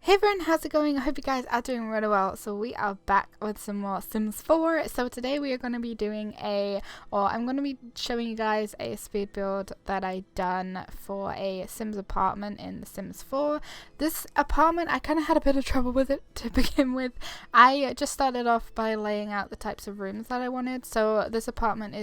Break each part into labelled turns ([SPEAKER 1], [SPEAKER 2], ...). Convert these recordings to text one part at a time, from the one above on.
[SPEAKER 1] Hey everyone, how's it going? I hope you guys are doing really well. So we are back with some more Sims 4. So today we are going to be doing I'm going to be showing you guys a speed build that I done for a Sims apartment in The Sims 4. This apartment, I kind of had a bit of trouble with it to begin with. I just started off by laying out the types of rooms that I wanted. So this apartment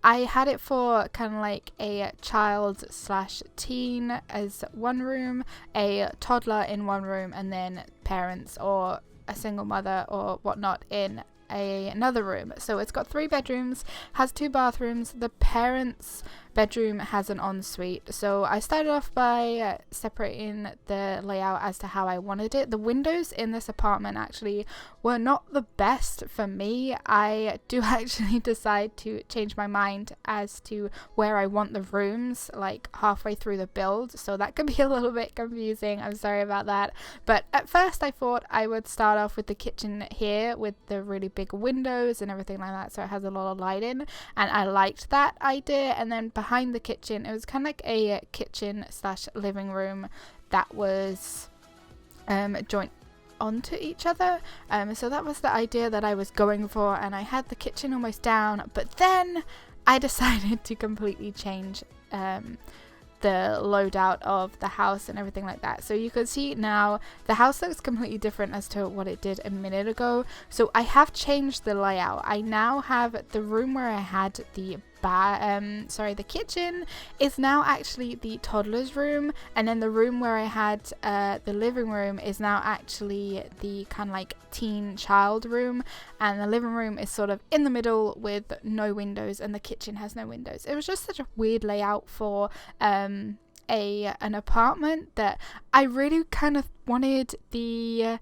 [SPEAKER 1] I had it for kind of like a child / teen as one room, a toddler in one room, and then parents or a single mother or whatnot in another room. So it's got 3 bedrooms, has 2 bathrooms. The parents' bedroom has an ensuite. So I started off by separating the layout as to how I wanted it. The windows in this apartment actually were not the best for me. I do actually decide to change my mind as to where I want the rooms, like halfway through the build, so that could be a little bit confusing. I'm sorry about that. But at first I thought I would start off with the kitchen here with the really big windows and everything like that, so it has a lot of light in, and I liked that idea. And then behind the kitchen, it was kind of like a kitchen / living room that was joint onto each other, so that was the idea that I was going for, and I had the kitchen almost down, but then I decided to completely change the loadout of the house and everything like that. So you can see now the house looks completely different as to what it did a minute ago. So I have changed the layout. I now have the room where I had the the kitchen is now actually the toddler's room, and then the room where I had the living room is now actually the kind of like teen child room, and the living room is sort of in the middle with no windows, and the kitchen has no windows. It was just such a weird layout for an apartment that I really kind of wanted the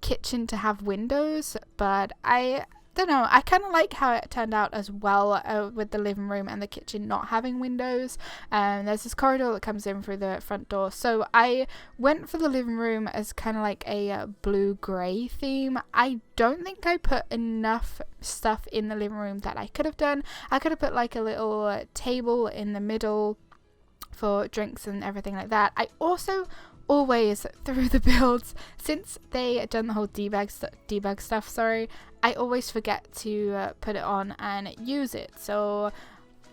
[SPEAKER 1] kitchen to have windows, but I don't know, I kind of like how it turned out as well, with the living room and the kitchen not having windows. There's this corridor that comes in through the front door, so I went for the living room as kind of like a blue-grey theme. I don't think I put enough stuff in the living room that I could have done. I could have put like a little table in the middle for drinks and everything like that. I also always, through the builds, since they had done the whole debug stuff, I always forget to put it on and use it. So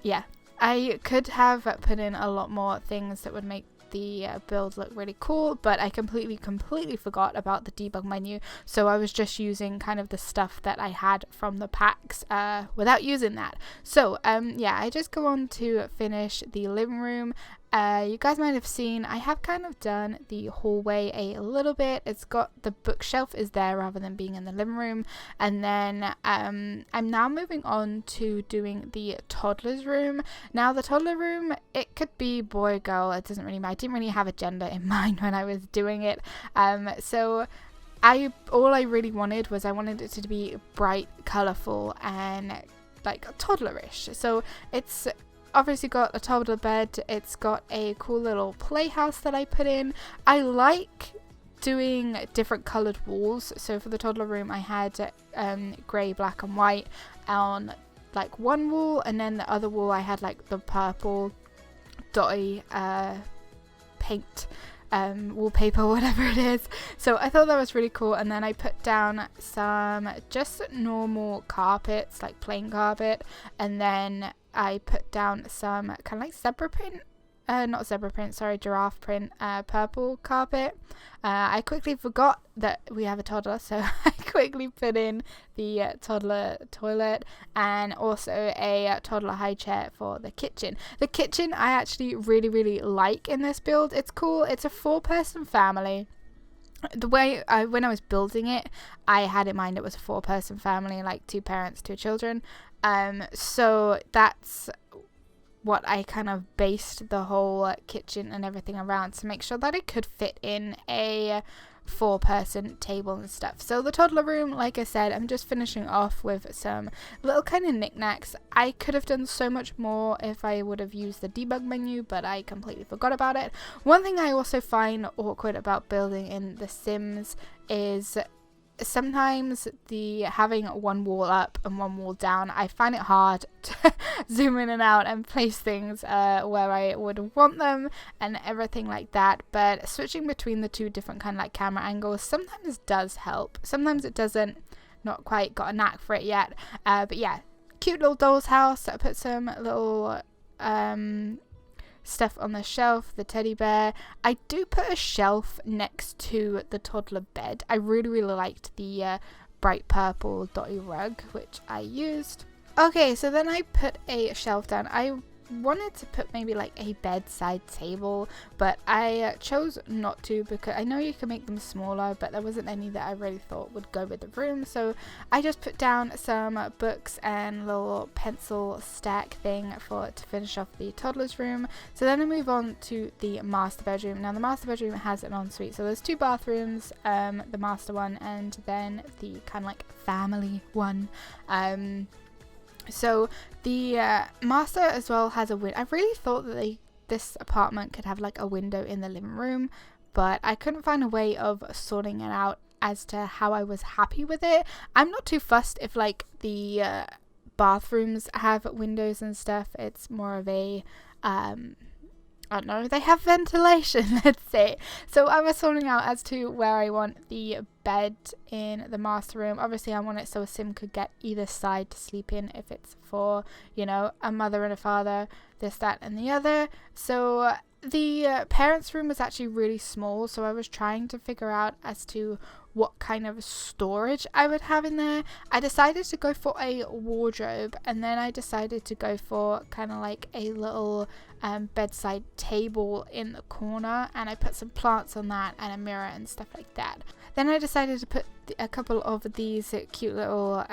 [SPEAKER 1] yeah, I could have put in a lot more things that would make the build look really cool, but I completely forgot about the debug menu, so I was just using kind of the stuff that I had from the packs without using that. So yeah, I just go on to finish the living room. You guys might have seen I have kind of done the hallway a little bit. It's got the bookshelf is there rather than being in the living room, and then I'm now moving on to doing the toddler's room. Now the toddler room, it could be boy or girl, it doesn't really matter. I didn't really have a gender in mind when I was doing it, so all I really wanted was I wanted it to be bright, colourful, and like toddlerish. So it's obviously got a toddler bed, it's got a cool little playhouse that I put in. I like doing different coloured walls, so for the toddler room I had grey, black and white on like one wall, and then the other wall I had like the purple dotty paint wallpaper, whatever it is. So I thought that was really cool, and then I put down some just normal carpets, like plain carpet, and then I put down some kind of like giraffe print purple carpet. I quickly forgot that we have a toddler, so I quickly put in the toddler toilet and also a toddler high chair for the kitchen. The kitchen I actually really like in this build. It's cool. It's a 4-person family. The way when I was building it, I had in mind it was a 4-person family, like 2 parents, 2 children. So that's what I kind of based the whole kitchen and everything around, to make sure that it could fit in a 4-person table and stuff. So the toddler room, like I said, I'm just finishing off with some little kind of knickknacks. I could have done so much more if I would have used the debug menu, but I completely forgot about it. One thing I also find awkward about building in The Sims is sometimes the having one wall up and one wall down, I find it hard to zoom in and out and place things where I would want them and everything like that. But switching between the two different kind of like camera angles sometimes does help. Sometimes it doesn't. Not quite got a knack for it yet. But yeah, cute little doll's house. I put some little stuff on the shelf, the teddy bear. I do put a shelf next to the toddler bed. I really liked the bright purple dotty rug, which I used. Okay, so then I put a shelf down. I wanted to put maybe like a bedside table, but I chose not to because I know you can make them smaller, but there wasn't any that I really thought would go with the room. So I just put down some books and little pencil stack thing to finish off the toddler's room. So then I move on to the master bedroom. Now the master bedroom has an ensuite, so there's 2 bathrooms, the master one and then the kind of like family one. So the master as well has a window. I really thought that this apartment could have like a window in the living room, but I couldn't find a way of sorting it out as to how I was happy with it. I'm not too fussed if like the bathrooms have windows and stuff. It's more of a I don't know, they have ventilation, let's say. So I was sorting out as to where I want the bed in the master room. Obviously I want it so Sim could get either side to sleep in if it's for, you know, a mother and a father, this, that and the other. So the parents' room was actually really small, so I was trying to figure out as to what kind of storage I would have in there. I decided to go for a wardrobe, and then I decided to go for kind of like a little bedside table in the corner, and I put some plants on that and a mirror and stuff like that. Then I decided to put a couple of these cute little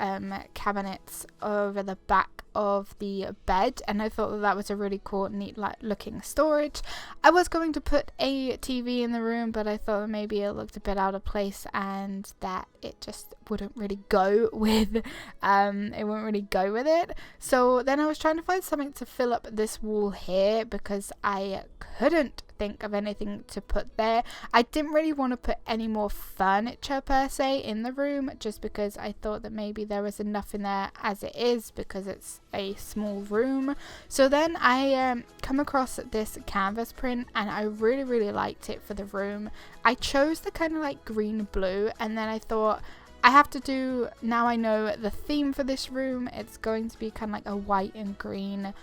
[SPEAKER 1] cabinets over the back of the bed, and I thought that was a really cool, neat looking storage. I was going to put a TV in the room, but I thought maybe it looked a bit out of place and that it just wouldn't really go with it. So then I was trying to find something to fill up this wall here because I couldn't think of anything to put there. I didn't really want to put any more furniture per se in the room, just because I thought that maybe there was enough in there as it is because it's a small room. So then I come across this canvas print and I really liked it for the room. I chose the kind of like green blue, and then I thought I have to do, now I know the theme for this room, it's going to be kind of like a white and green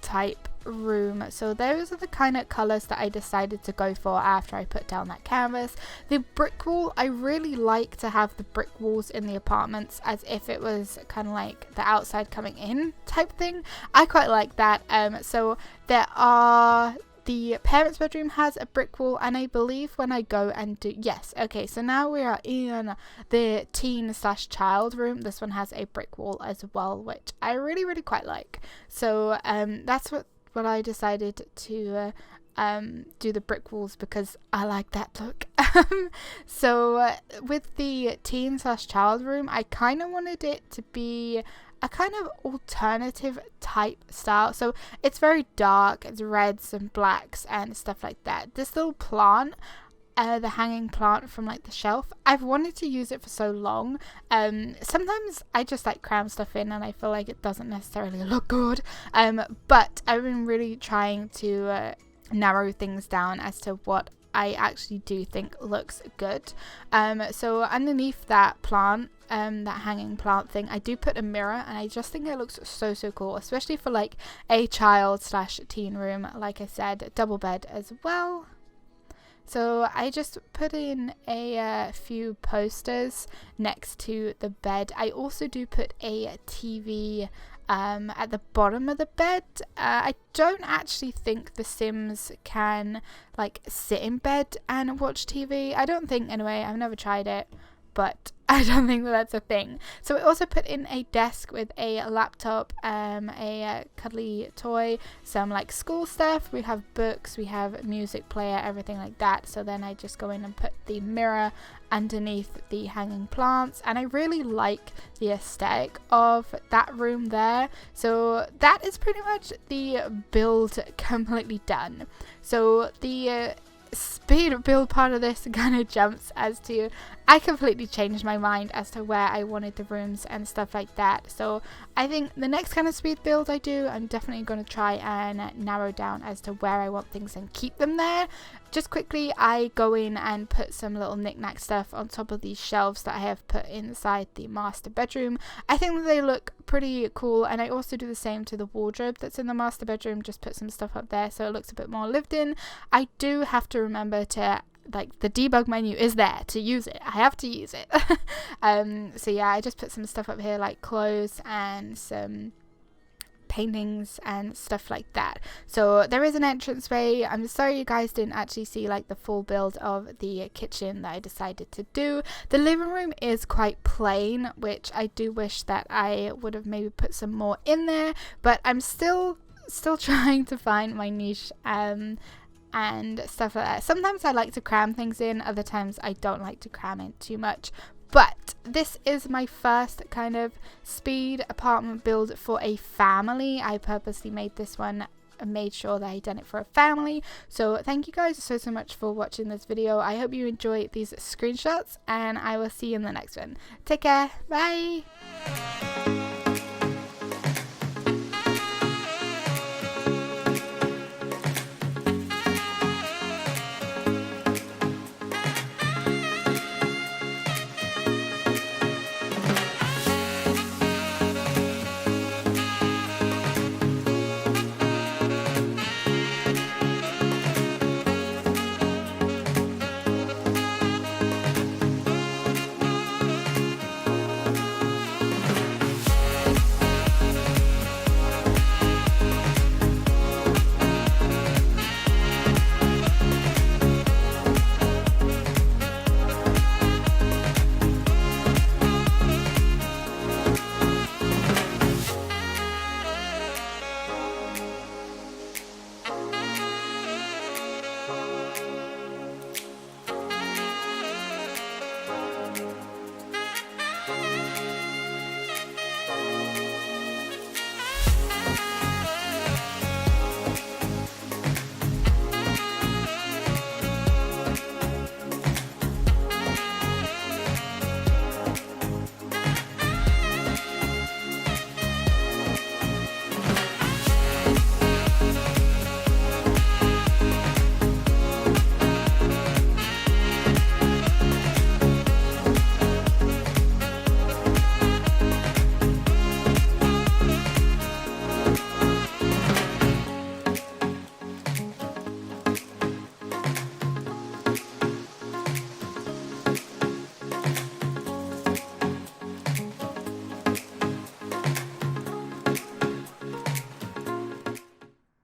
[SPEAKER 1] type room. So those are the kind of colors that I decided to go for after I put down that canvas. The brick wall, I really like to have the brick walls in the apartments as if it was kind of like the outside coming in type thing. I quite like that. So there are, the parents' bedroom has a brick wall, and I believe when I go and do, yes, okay, so now we are in the teen/child room. This one has a brick wall as well, which I really quite like. So that's what I decided to do the brick walls, because I like that look. So with the teen/child room, I kind of wanted it to be a kind of alternative type style. So it's very dark, it's reds and blacks and stuff like that. This little plant, the hanging plant from like the shelf, I've wanted to use it for so long. Sometimes I just like cram stuff in and I feel like it doesn't necessarily look good, but I've been really trying to narrow things down as to what I actually do think looks good. So underneath that plant, that hanging plant thing, I do put a mirror, and I just think it looks so cool, especially for like a child/teen room. Like I said, double bed as well. So I just put in a few posters next to the bed. I also do put a TV at the bottom of the bed. I don't actually think the Sims can like sit in bed and watch TV. I don't think, anyway. I've never tried it, but I don't think that's a thing. So I also put in a desk with a laptop, a cuddly toy, some like school stuff. We have books, we have music player, everything like that. So then I just go in and put the mirror underneath the hanging plants, and I really like the aesthetic of that room there. So that is pretty much the build completely done. So the speed build part of this kind of jumps as to I completely changed my mind as to where I wanted the rooms and stuff like that. So I think the next kind of speed build I do, I'm definitely going to try and narrow down as to where I want things and keep them there. Just quickly, I go in and put some little knick-knack stuff on top of these shelves that I have put inside the master bedroom. I think that they look pretty cool, and I also do the same to the wardrobe that's in the master bedroom. Just put some stuff up there so it looks a bit more lived in. I do have to remember to, like, the debug menu is there to use it. I have to use it. So yeah, I just put some stuff up here like clothes and some paintings and stuff like that. So there is an entranceway. I'm sorry you guys didn't actually see like the full build of the kitchen that I decided to do. The living room is quite plain, which I do wish that I would have maybe put some more in there, but I'm still trying to find my niche and stuff like that. Sometimes I like to cram things in, other times I don't like to cram in too much. But this is my first kind of speed apartment build for a family. I purposely made this one and made sure that I done it for a family. So thank you guys so much for watching this video. I hope you enjoy these screenshots, and I will see you in the next one. Take care. Bye.